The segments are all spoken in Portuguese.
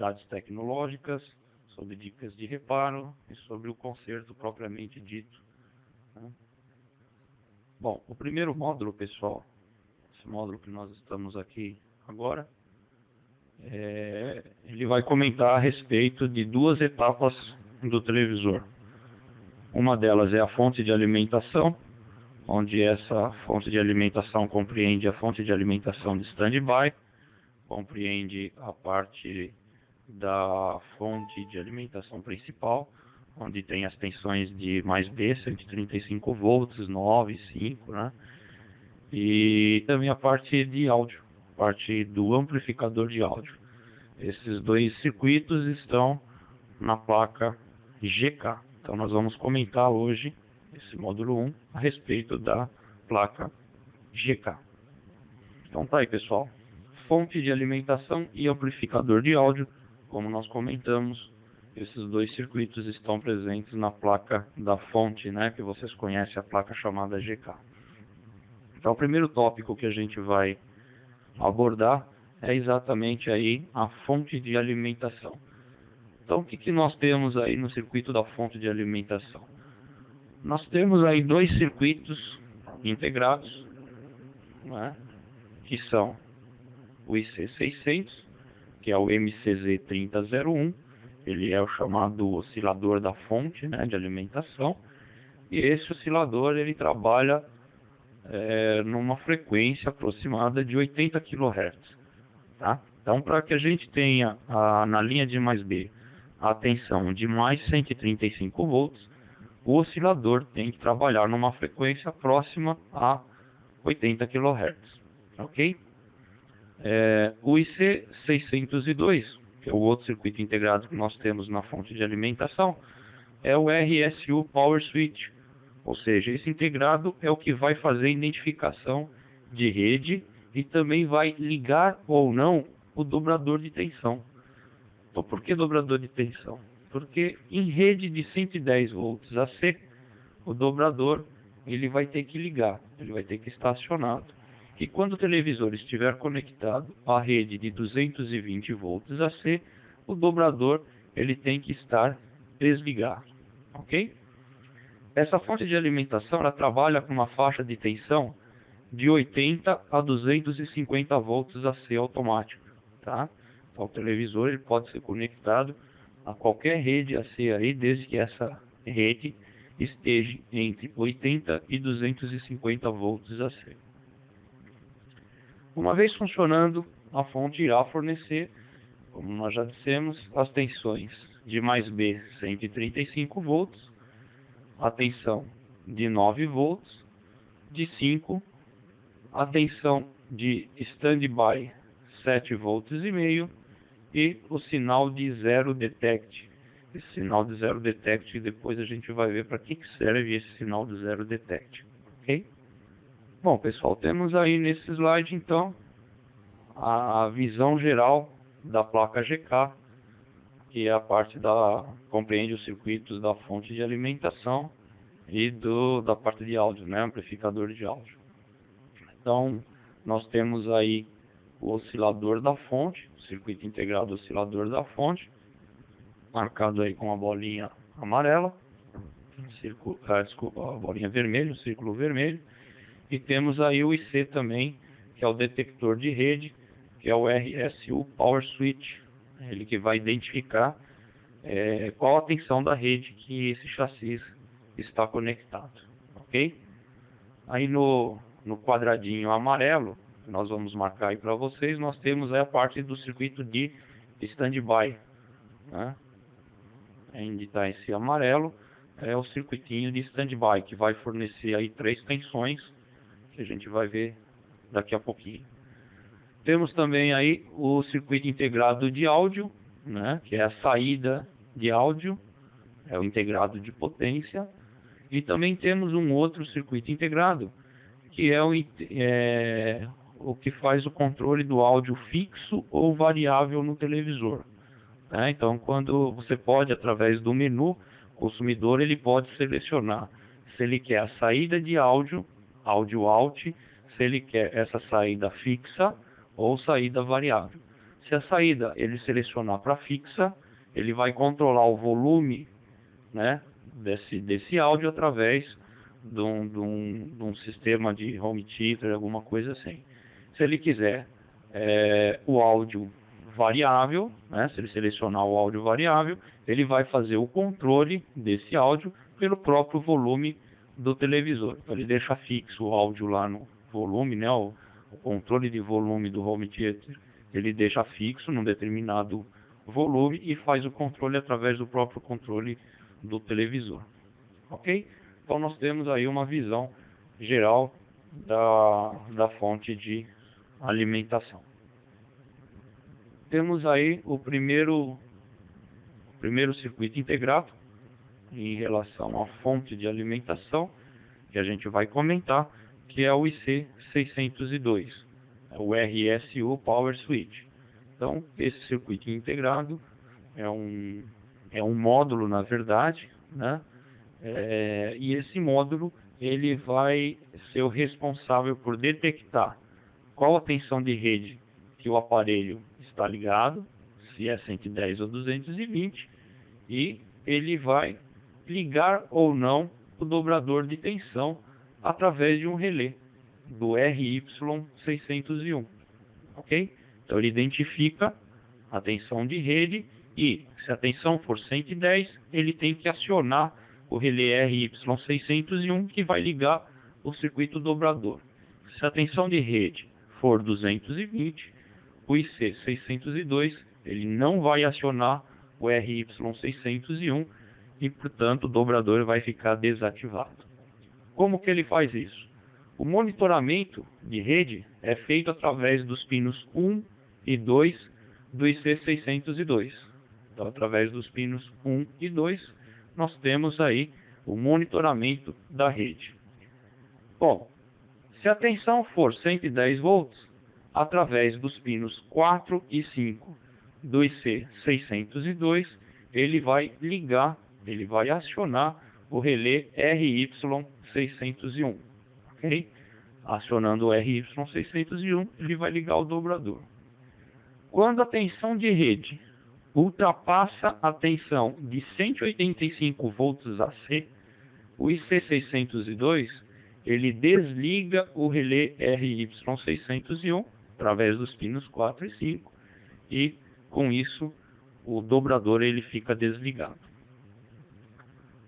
novidades tecnológicas, sobre dicas de reparo e sobre o conserto propriamente dito, né? Bom, o primeiro módulo, pessoal, esse módulo que nós estamos aqui agora, ele vai comentar a respeito de duas etapas do televisor. Uma delas é a fonte de alimentação, onde essa fonte de alimentação compreende a fonte de alimentação de standby, compreende a parte da fonte de alimentação principal, onde tem as tensões de mais B, 135 volts, 9, 5, né? E também a parte de áudio, parte do amplificador de áudio. Esses dois circuitos estão na placa GK. Então nós vamos comentar hoje, esse módulo 1, a respeito da placa GK. Então tá aí, pessoal. Fonte de alimentação e amplificador de áudio, como nós comentamos, esses dois circuitos estão presentes na placa da fonte, né, que vocês conhecem, a placa chamada GK. Então o primeiro tópico que a gente vai abordar é exatamente aí a fonte de alimentação. Então o que nós temos aí no circuito da fonte de alimentação? Nós temos aí dois circuitos integrados, né, que são o IC600, que é o MCZ3001, ele é o chamado oscilador da fonte, né, de alimentação, e esse oscilador ele trabalha numa frequência aproximada de 80 kHz, tá? Então, para que a gente tenha na linha de mais B a tensão de mais 135 volts, o oscilador tem que trabalhar numa frequência próxima a 80 kHz, ok? O IC602, que é o outro circuito integrado que nós temos na fonte de alimentação, é o RSU Power Switch, ou seja, esse integrado é o que vai fazer a identificação de rede e também vai ligar ou não o dobrador de tensão. Então, por que dobrador de tensão? Porque em rede de 110 volts AC, o dobrador ele vai ter que ligar, ele vai ter que estar acionado. E quando o televisor estiver conectado à rede de 220 volts AC, o dobrador ele tem que estar desligado, ok? Essa fonte de alimentação ela trabalha com uma faixa de tensão de 80 a 250 volts AC automático, tá? Então o televisor ele pode ser conectado a qualquer rede AC aí, desde que essa rede esteja entre 80 e 250 volts AC. Uma vez funcionando, a fonte irá fornecer, como nós já dissemos, as tensões de mais B 135 volts, a tensão de 9 volts, de 5, a tensão de standby 7 volts e meio e o sinal de zero detect. Esse sinal de zero detect, depois a gente vai ver para que serve esse sinal de zero detect, ok? Bom, pessoal, temos aí nesse slide, então, a visão geral da placa GK, que é a parte compreende os circuitos da fonte de alimentação e da parte de áudio, né, amplificador de áudio. Então, nós temos aí o oscilador da fonte, o circuito integrado oscilador da fonte, marcado aí com a bolinha amarela, a bolinha vermelha, o círculo vermelho. E temos aí o IC também, que é o detector de rede, que é o RSU Power Switch. Ele que vai identificar qual a tensão da rede que esse chassi está conectado, ok? Aí no quadradinho amarelo, nós vamos marcar aí para vocês, nós temos aí a parte do circuito de standby, né? Onde está esse amarelo, é o circuitinho de standby, que vai fornecer aí 3 tensões, que a gente vai ver daqui a pouquinho. Temos também aí o circuito integrado de áudio, né, que é a saída de áudio, é o integrado de potência. E também temos um outro circuito integrado, que é o que faz o controle do áudio fixo ou variável no televisor, né? Então, quando você pode, através do menu, o consumidor ele pode selecionar se ele quer a saída de áudio out, se ele quer essa saída fixa ou saída variável. Se a saída ele selecionar para fixa, ele vai controlar o volume, né, desse áudio através de um sistema de home theater, alguma coisa assim. Se ele quiser o áudio variável, né, se ele selecionar o áudio variável, ele vai fazer o controle desse áudio pelo próprio volume do televisor. Então, ele deixa fixo o áudio lá no volume, né, o controle de volume do home theater, ele deixa fixo num determinado volume e faz o controle através do próprio controle do televisor. Ok? Então nós temos aí uma visão geral da fonte de alimentação. Temos aí o primeiro circuito integrado em relação à fonte de alimentação, que a gente vai comentar, que é o IC602, o RSU Power Switch. Então, esse circuito integrado é um módulo, na verdade, né? E esse módulo ele vai ser o responsável por detectar qual a tensão de rede que o aparelho está ligado, se é 110 ou 220, e ele vai ligar ou não o dobrador de tensão através de um relé do RY601, ok? Então ele identifica a tensão de rede e, se a tensão for 110, ele tem que acionar o relé RY601 que vai ligar o circuito dobrador. Se a tensão de rede for 220, o IC602 ele não vai acionar o RY601 e, portanto, o dobrador vai ficar desativado. Como que ele faz isso? O monitoramento de rede é feito através dos pinos 1 e 2 do IC602. Então, através dos pinos 1 e 2, nós temos aí o monitoramento da rede. Bom, se a tensão for 110 volts, através dos pinos 4 e 5 do IC602, ele vai ligar, ele vai acionar o relé RY601. Okay? Acionando o RY601, ele vai ligar o dobrador. Quando a tensão de rede ultrapassa a tensão de 185 volts AC, o IC602 ele desliga o relé RY601 através dos pinos 4 e 5 e com isso o dobrador ele fica desligado.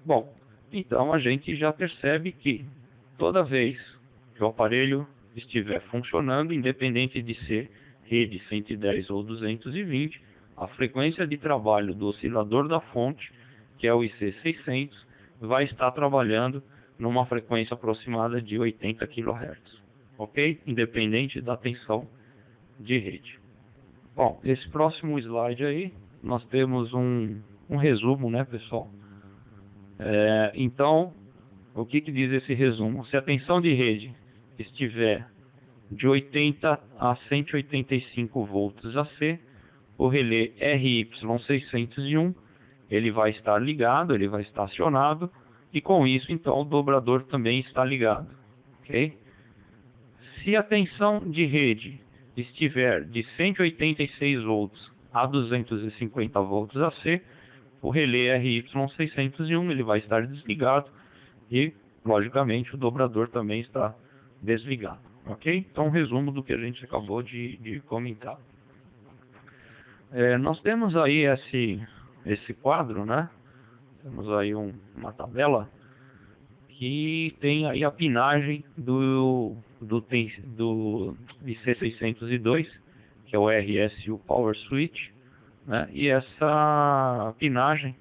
Bom, então a gente já percebe que toda vez que o aparelho estiver funcionando, independente de ser rede 110 ou 220, a frequência de trabalho do oscilador da fonte, que é o IC600, vai estar trabalhando numa frequência aproximada de 80 kHz, ok? Independente da tensão de rede. Bom, esse próximo slide aí, nós temos um resumo, né, pessoal? Então, o que diz esse resumo? Se a tensão de rede estiver de 80 a 185 volts AC, o relé RY601 ele vai estar ligado, ele vai estar acionado, e com isso, então, o dobrador também está ligado. Ok? Se a tensão de rede estiver de 186 volts a 250 volts AC, o relé RY601 ele vai estar desligado e, logicamente, o dobrador também está desligado. Ok? Então, um resumo do que a gente acabou de comentar. Nós temos aí esse quadro, né? Temos aí uma tabela que tem aí a pinagem do IC602, que é o RSU Power Switch, né? E essa pinagem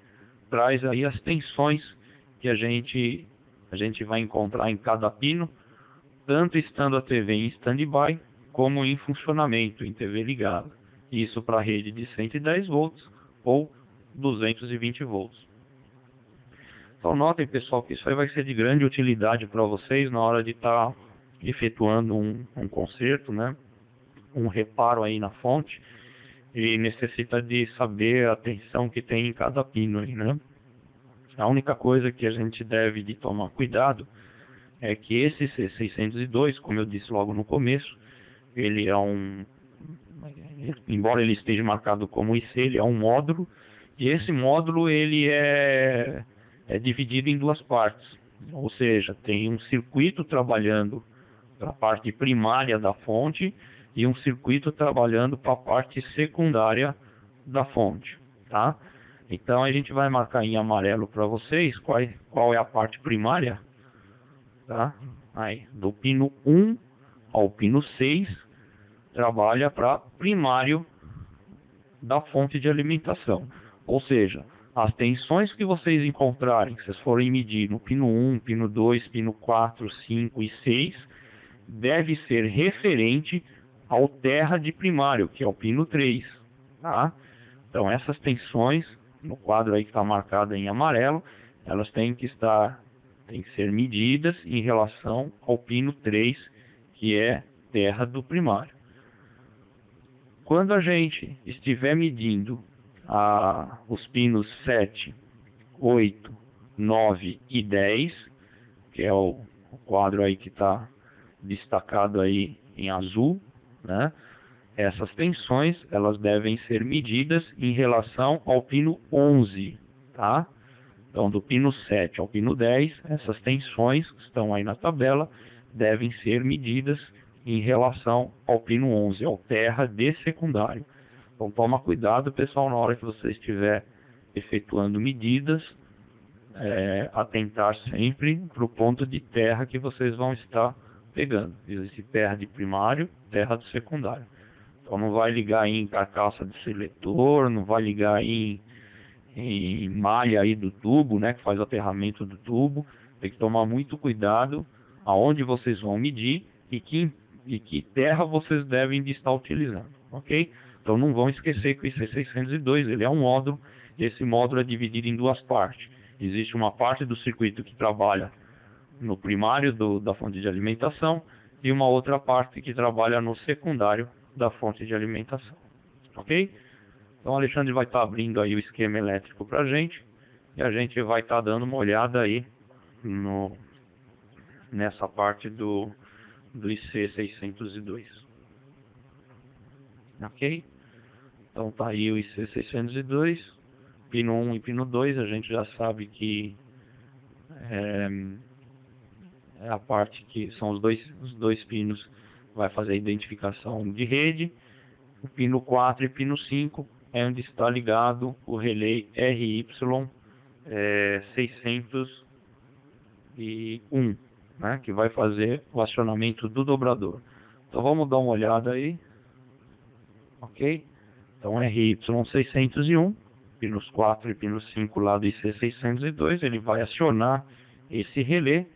traz aí as tensões que a gente vai encontrar em cada pino, tanto estando a TV em stand-by, como em funcionamento, em TV ligada. Isso para a rede de 110 volts ou 220 volts. Então notem, pessoal, que isso aí vai ser de grande utilidade para vocês na hora de estar efetuando um conserto, né? Um reparo aí na fonte, e necessita de saber a tensão que tem em cada pino aí, né? A única coisa que a gente deve de tomar cuidado é que esse C602, como eu disse logo no começo, ele é um embora ele esteja marcado como IC, ele é um módulo, e esse módulo ele é dividido em duas partes, ou seja, tem um circuito trabalhando para a parte primária da fonte e um circuito trabalhando para a parte secundária da fonte, tá? Então a gente vai marcar em amarelo para vocês qual é a parte primária, tá? Aí, do pino 1 ao pino 6, trabalha para primário da fonte de alimentação. Ou seja, as tensões que vocês encontrarem, que vocês forem medir no pino 1, pino 2, pino 4, 5 e 6, deve ser referente ao terra de primário, que é o pino 3. Tá? Então essas tensões, no quadro aí que está marcado em amarelo, elas têm que ser medidas em relação ao pino 3, que é terra do primário. Quando a gente estiver medindo os pinos 7, 8, 9 e 10, que é o quadro aí que está destacado aí em azul, né? Essas tensões, elas devem ser medidas em relação ao pino 11, tá? Então, do pino 7 ao pino 10, essas tensões que estão aí na tabela devem ser medidas em relação ao pino 11, ao terra de secundário. Então, toma cuidado, pessoal, na hora que você estiver efetuando medidas, atentar sempre para o ponto de terra que vocês vão estar pegando. Existe terra de primário, terra de secundário. Então não vai ligar em carcaça de seletor, não vai ligar em malha aí do tubo, né, que faz o aterramento do tubo. Tem que tomar muito cuidado aonde vocês vão medir e que terra vocês devem de estar utilizando, ok? Então não vão esquecer que o IC602 ele é um módulo, e esse módulo é dividido em duas partes. Existe uma parte do circuito que trabalha no primário da fonte de alimentação e uma outra parte que trabalha no secundário da fonte de alimentação, ok? Então o Alexandre vai estar abrindo aí o esquema elétrico para a gente e a gente vai estar dando uma olhada aí nessa parte do IC602, ok? Então tá aí o IC602, pino 1 e pino 2, a gente já sabe que é a parte que são os dois pinos, vai fazer a identificação de rede. O pino 4 e pino 5 é onde está ligado o relé RY601, né, que vai fazer o acionamento do dobrador. Então vamos dar uma olhada aí, ok? Então RY601, pinos 4 e pinos 5 lá do IC602, ele vai acionar esse relé.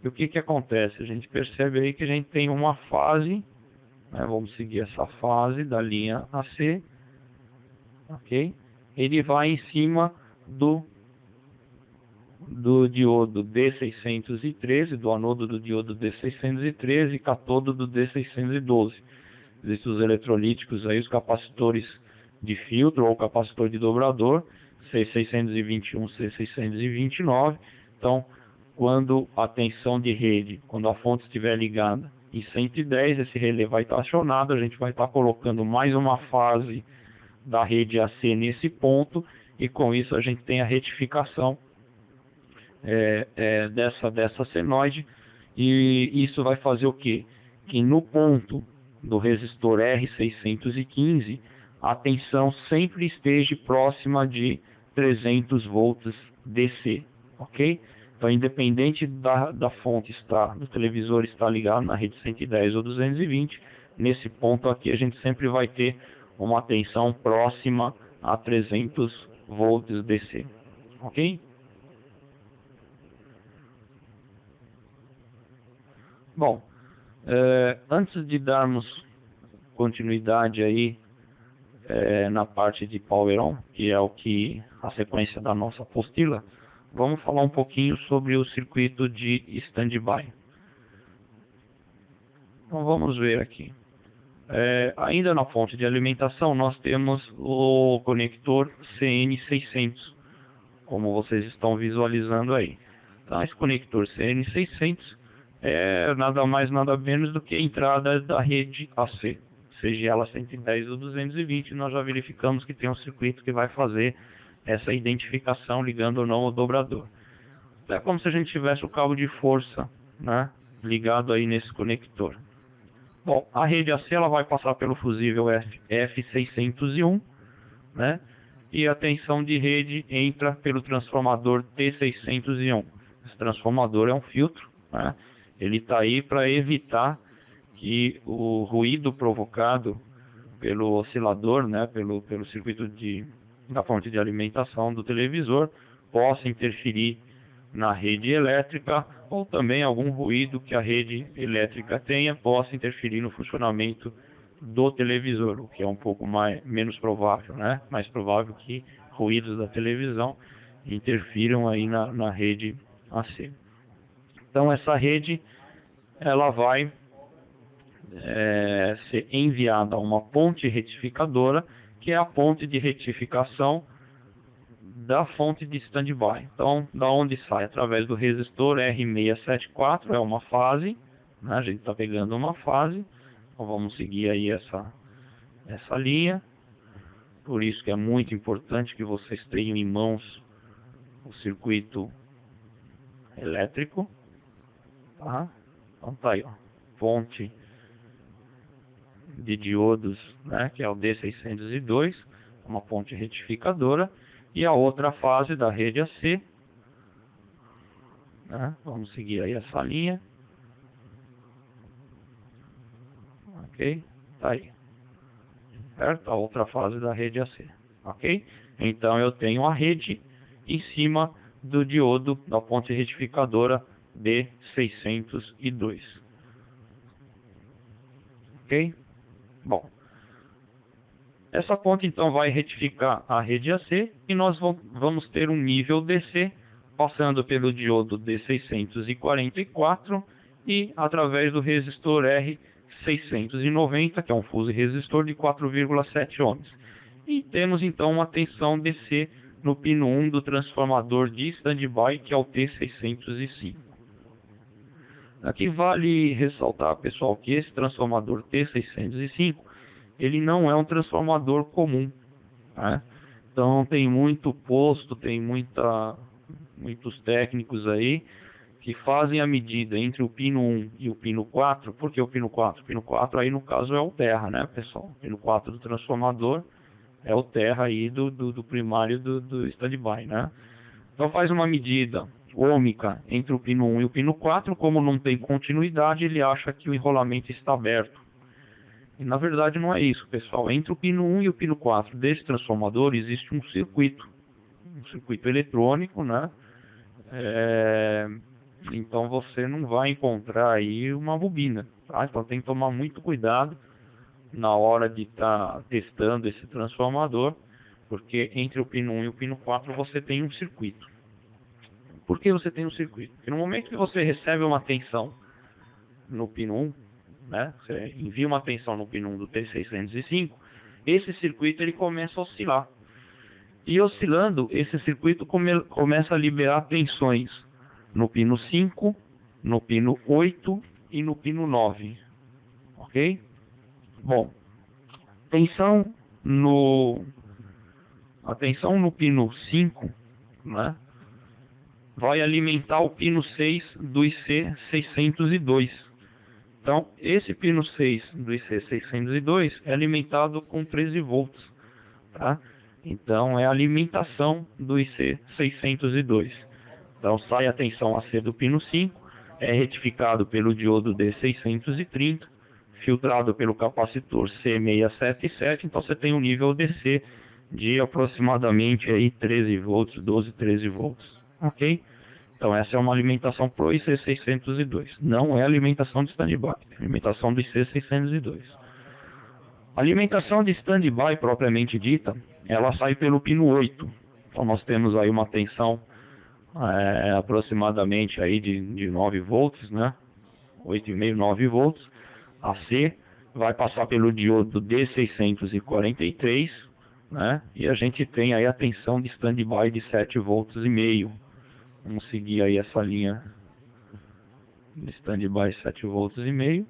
E o que acontece? A gente percebe aí que a gente tem uma fase, né, vamos seguir essa fase da linha AC, ok? Ele vai em cima do diodo D613, do anodo do diodo D613 e catodo do D612. Existem os eletrolíticos aí, os capacitores de filtro ou capacitor de dobrador, C621, C629. Então, quando a tensão de rede, quando a fonte estiver ligada em 110, esse relé vai estar acionado, a gente vai estar colocando mais uma fase da rede AC nesse ponto, e com isso a gente tem a retificação dessa senoide, e isso vai fazer o quê? Que no ponto do resistor R615, a tensão sempre esteja próxima de 300 volts DC, ok? Então, independente da fonte do televisor estar ligado na rede 110 ou 220, nesse ponto aqui a gente sempre vai ter uma tensão próxima a 300 volts DC, ok? Bom, antes de darmos continuidade aí na parte de Power On, que é a sequência da nossa apostila, vamos falar um pouquinho sobre o circuito de standby. Então vamos ver aqui. Ainda na fonte de alimentação nós temos o conector CN600, como vocês estão visualizando aí. Então esse conector CN600 é nada mais nada menos do que a entrada da rede AC, seja ela 110 ou 220, nós já verificamos que tem um circuito que vai fazer essa identificação ligando ou não o dobrador. É como se a gente tivesse o cabo de força, né, ligado aí nesse conector. Bom, a rede AC ela vai passar pelo fusível F601, né, e a tensão de rede entra pelo transformador T601. Esse transformador é um filtro, né, ele está aí para evitar que o ruído provocado pelo oscilador, né, pelo circuito da fonte de alimentação do televisor, possa interferir na rede elétrica, ou também algum ruído que a rede elétrica tenha possa interferir no funcionamento do televisor, o que é um pouco menos provável, né? Mais provável que ruídos da televisão interfiram aí na rede AC. Então essa rede ela vai ser enviada a uma ponte retificadora, que é a ponte de retificação da fonte de standby. Então, da onde sai? Através do resistor R674, é uma fase, né? A gente está pegando uma fase, então vamos seguir aí essa linha. Por isso que é muito importante que vocês tenham em mãos o circuito elétrico, tá? Então tá aí, ó, fonte de diodos, né, que é o D602, uma ponte retificadora, e a outra fase da rede AC, né, vamos seguir aí essa linha, ok, tá aí, certo? A outra fase da rede AC, ok? Então eu tenho a rede em cima do diodo da ponte retificadora D602, ok? Bom, essa ponte então vai retificar a rede AC e nós vamos ter um nível DC passando pelo diodo D644 e através do resistor R690, que é um fuse resistor de 4,7 ohms. E temos então uma tensão DC no pino 1 do transformador de standby, que é o T605. Aqui vale ressaltar, pessoal, que esse transformador T605 ele não é um transformador comum, né? Então tem muito posto, tem muitos técnicos aí que fazem a medida entre o pino 1 e o pino 4. Por que o pino 4? O pino 4 aí no caso é o terra, né, pessoal? O pino 4 do transformador é o terra aí do primário do standby, né? Então faz uma medida ômica entre o pino 1 e o pino 4, como não tem continuidade, ele acha que o enrolamento está aberto. E na verdade não é isso, pessoal. Entre o pino 1 e o pino 4 desse transformador existe um circuito eletrônico, né? Então você não vai encontrar aí uma bobina, tá? Então tem que tomar muito cuidado na hora de estar testando esse transformador, porque entre o pino 1 e o pino 4 você tem um circuito. Por que você tem um circuito? Porque no momento que você recebe uma tensão no pino 1, né, você envia uma tensão no pino 1 do T605, esse circuito ele começa a oscilar. E oscilando, esse circuito começa a liberar tensões no pino 5, no pino 8 e no pino 9. Ok? Bom, a tensão no pino 5, né, vai alimentar o pino 6 do IC602. Então, esse pino 6 do IC602 é alimentado com 13 volts, tá? Então, é a alimentação do IC602. Então, sai a tensão AC do pino 5, é retificado pelo diodo D630, filtrado pelo capacitor C677, então você tem um nível DC de aproximadamente aí 13 volts, 12, 13 volts, ok? Então essa é uma alimentação pro IC602, não é alimentação de standby, é alimentação do IC602. A alimentação de standby propriamente dita, ela sai pelo pino 8, então nós temos aí uma tensão aproximadamente aí de 9 volts, né? 8,5, 9 volts. A C vai passar pelo diodo D643, né? E a gente tem aí a tensão de standby de 7 volts e meio. Vamos seguir aí essa linha de standby 7 volts e meio.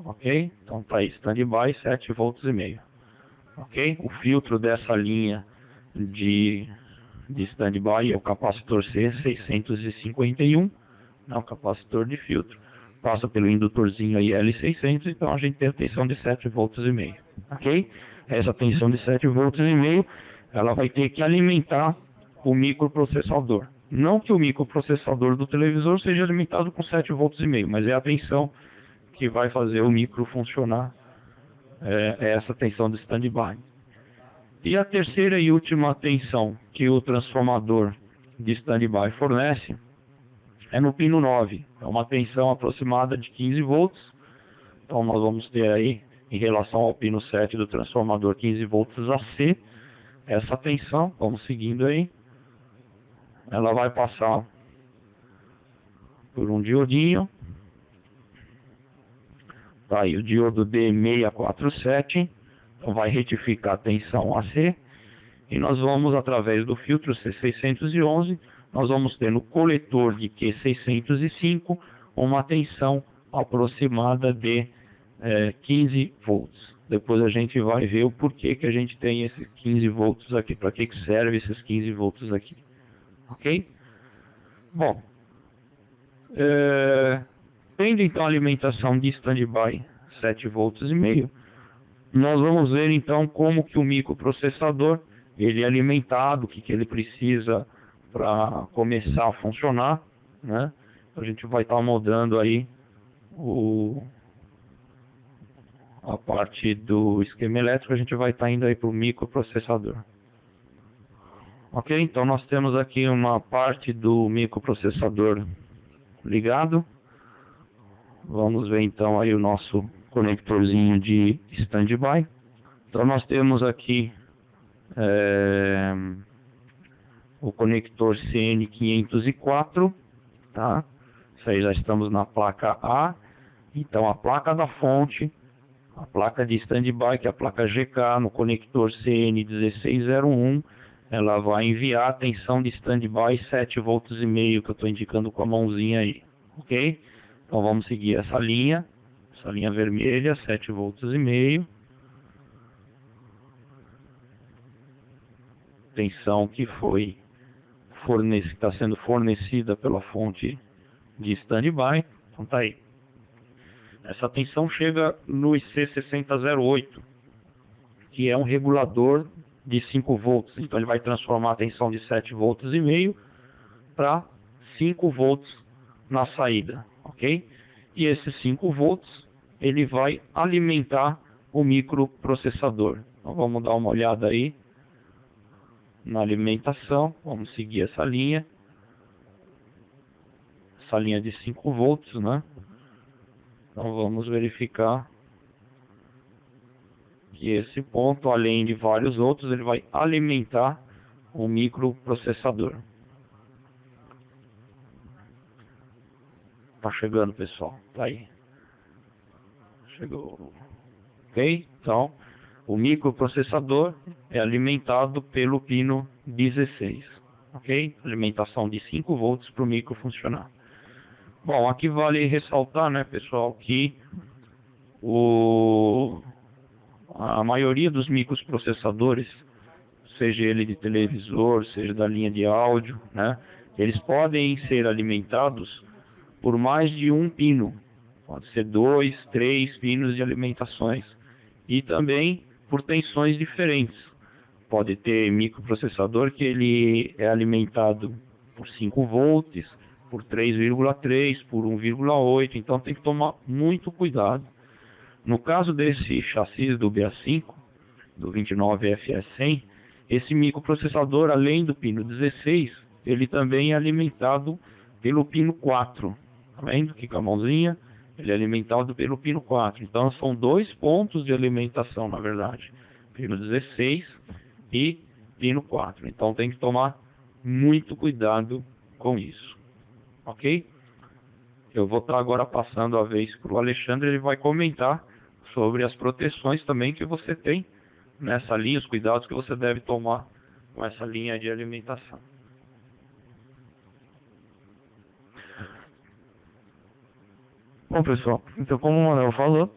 ok? Então tá aí, standby 7 volts e meio, ok? O filtro dessa linha de standby é o capacitor C651, não, capacitor de filtro. Passa pelo indutorzinho aí L600, então a gente tem a tensão de 7 volts e meio, ok? Essa tensão de 7 volts e meio, ela vai ter que alimentar o microprocessador. Não que o microprocessador do televisor seja alimentado com 7 volts e meio, mas é a tensão que vai fazer o micro funcionar, é essa tensão de standby. E a terceira e última tensão que o transformador de standby fornece é no pino 9, é uma tensão aproximada de 15 volts. Então nós vamos ter aí, em relação ao pino 7 do transformador, 15 volts AC. Essa tensão, vamos seguindo aí, ela vai passar por um diodinho. Tá aí o diodo D647, então vai retificar a tensão AC. E nós vamos, através do filtro C611, nós vamos ter no coletor de Q605 uma tensão aproximada de 15 volts. Depois a gente vai ver o porquê que a gente tem esses 15 volts aqui, para que serve esses 15 volts aqui, ok? Bom, tendo então a alimentação de standby 7 volts e meio, nós vamos ver então como que o microprocessador ele é alimentado, o que ele precisa para começar a funcionar, né? A gente vai estar moldando aí a parte do esquema elétrico, a gente vai estar indo aí para o microprocessador. Ok, então nós temos aqui uma parte do microprocessador ligado. Vamos ver então aí o nosso conectorzinho de standby. Então nós temos aqui o conector CN504, tá? Isso aí já estamos na placa A. Então a placa da fonte, a placa de standby, que é a placa GK, no conector CN1601, ela vai enviar a tensão de standby 7 volts e meio, que eu estou indicando com a mãozinha aí, ok? Então vamos seguir essa linha vermelha, 7 volts e meio. Tensão que está sendo fornecida pela fonte de standby. Então tá aí. Essa tensão chega no IC6008, que é um regulador de 5 volts. Então ele vai transformar a tensão de 7 volts e meio para 5 volts na saída, ok? E esses 5 volts ele vai alimentar o microprocessador. Então vamos dar uma olhada aí na alimentação. Vamos seguir essa linha de 5 volts, né? Então vamos verificar que esse ponto, além de vários outros, ele vai alimentar o microprocessador. Tá chegando, pessoal, tá aí. Chegou. Ok? Então, o microprocessador é alimentado pelo pino 16. Ok? Alimentação de 5 volts para o micro funcionar. Bom, aqui vale ressaltar, né, pessoal, que a maioria dos microprocessadores, seja ele de televisor, seja da linha de áudio, né, eles podem ser alimentados por mais de um pino. Pode ser 2, 3 pinos de alimentações. E também por tensões diferentes. Pode ter microprocessador que ele é alimentado por 5 volts, por 3,3, por 1,8. Então tem que tomar muito cuidado. No caso desse chassi do BA5, do 29FS100, esse microprocessador, além do pino 16, ele também é alimentado pelo pino 4. Tá vendo? Aqui com a mãozinha, ele é alimentado pelo pino 4. Então são 2 pontos de alimentação, na verdade. Pino 16 e pino 4. Então tem que tomar muito cuidado com isso. Ok? Eu vou estar agora passando a vez para o Alexandre, ele vai comentar sobre as proteções também que você tem nessa linha, os cuidados que você deve tomar com essa linha de alimentação. Bom, pessoal, então como o Manuel falou,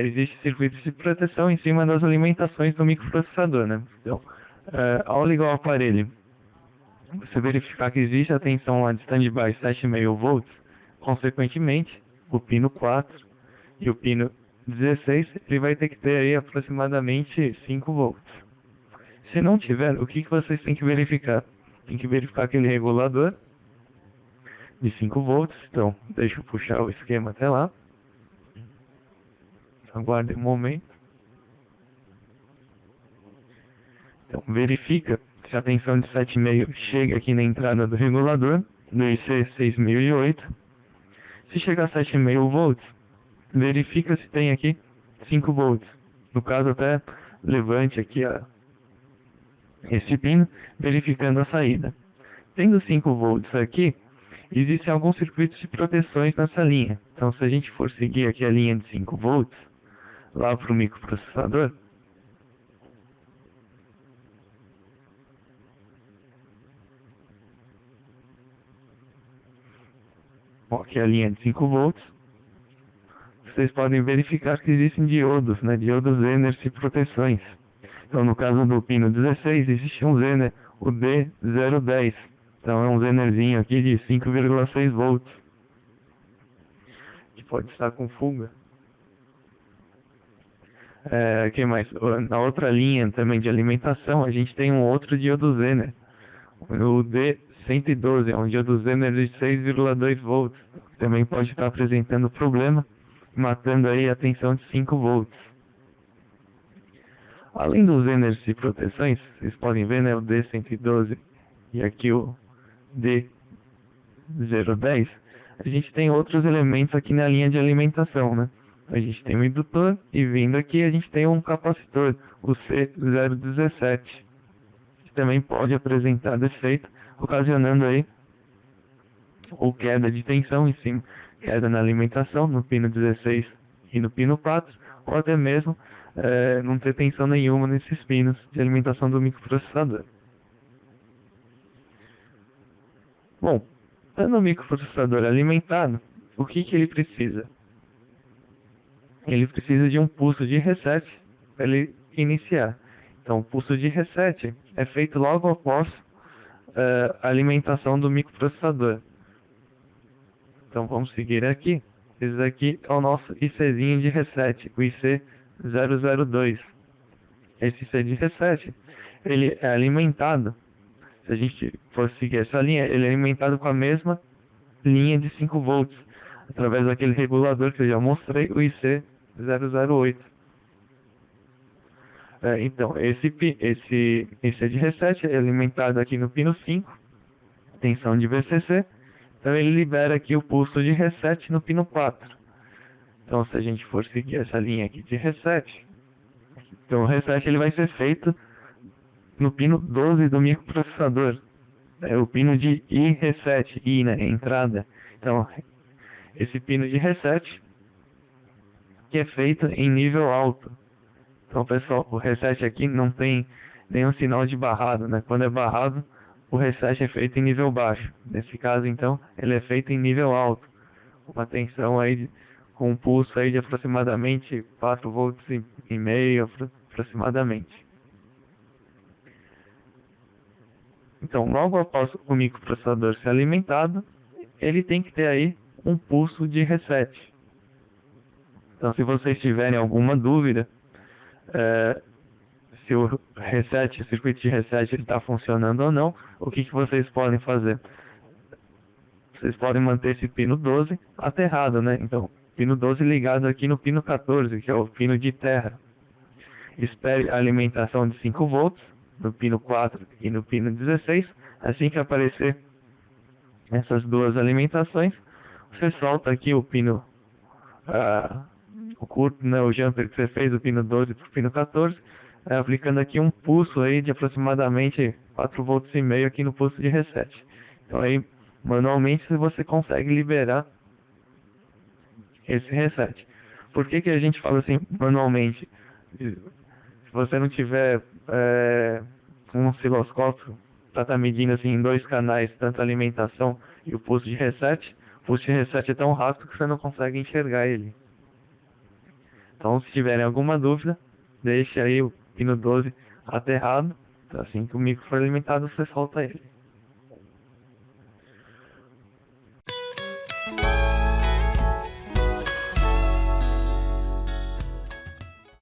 existe circuito de proteção em cima das alimentações do microprocessador, né? Então, ao ligar o aparelho, você verificar que existe a tensão lá de standby 7,5 volts, consequentemente, o pino 4 e o pino 16, ele vai ter que ter aí aproximadamente 5 volts. Se não tiver, o que vocês têm que verificar? Tem que verificar aquele regulador de 5 volts. Então, deixa eu puxar o esquema até lá. Aguarde um momento. Então, verifica se a tensão de 7,5 chega aqui na entrada do regulador, no IC 6008. Se chegar a 7,5 volts, verifica se tem aqui 5 volts. No caso, até levante aqui esse pino, verificando a saída. Tendo 5 volts aqui, existem alguns circuitos de proteções nessa linha. Então, se a gente for seguir aqui a linha de 5 volts, lá para o microprocessador, aqui é a linha de 5 volts, vocês podem verificar que existem diodos, né? Diodos Zener de proteções. Então, no caso do pino 16, existe um Zener, o D010. Então, é um Zenerzinho aqui de 5,6 volts, que pode estar com fuga. Que mais? Na outra linha também de alimentação, a gente tem um outro diodo Zener, o D112, é um diodo Zener de 6,2 volts. Também pode estar apresentando problema, matando aí a tensão de 5 volts. Além dos Zeners de proteções, vocês podem ver, né, o D112 e aqui o D010, a gente tem outros elementos aqui na linha de alimentação, né? A gente tem um indutor e vindo aqui a gente tem um capacitor, o C017, que também pode apresentar defeito, ocasionando aí ou queda de tensão em cima, queda na alimentação, no pino 16 e no pino 4, ou até mesmo não ter tensão nenhuma nesses pinos de alimentação do microprocessador. Bom, tendo o microprocessador alimentado, o que ele precisa? Ele precisa de um pulso de reset para ele iniciar. Então, o pulso de reset é feito logo após a alimentação do microprocessador. Então, vamos seguir aqui. Esse aqui é o nosso ICzinho de reset, o IC002. Esse IC de reset, ele é alimentado, se a gente for seguir essa linha, ele é alimentado com a mesma linha de 5 volts, através daquele regulador que eu já mostrei, o IC008. Então, esse IC de reset é alimentado aqui no pino 5, tensão de VCC, então ele libera aqui o pulso de reset no pino 4. Então, se a gente for seguir essa linha aqui de reset, então o reset ele vai ser feito no pino 12 do microprocessador. É o pino de I reset, I, né, entrada. Então, esse pino de reset que é feito em nível alto. Então, pessoal, o reset aqui não tem nenhum sinal de barrado, né? Quando é barrado, o reset é feito em nível baixo. Nesse caso, então, ele é feito em nível alto. Uma tensão aí com um pulso aí de aproximadamente 4 volts e meio, aproximadamente. Então, logo após o microprocessador ser alimentado, ele tem que ter aí um pulso de reset. Então, se vocês tiverem alguma dúvida, se o circuito de reset está funcionando ou não, o que vocês podem fazer? Vocês podem manter esse pino 12 aterrado, né? Então, pino 12 ligado aqui no pino 14, que é o pino de terra. Espere a alimentação de 5 volts no pino 4 e no pino 16. Assim que aparecer essas duas alimentações, você solta aqui o pino o curto, né, o jumper que você fez do pino 12 para o pino 14, aplicando aqui um pulso aí de aproximadamente 4 volts e meio aqui no pulso de reset. Então aí manualmente você consegue liberar esse reset. Por que a gente fala assim manualmente? Se você não tiver um osciloscópio para estar medindo assim em 2 canais, tanto a alimentação e o pulso de reset, o pulso de reset é tão rápido que você não consegue enxergar ele. Então, se tiverem alguma dúvida, deixe aí o pino 12 aterrado. Assim que o micro for alimentado, você solta ele.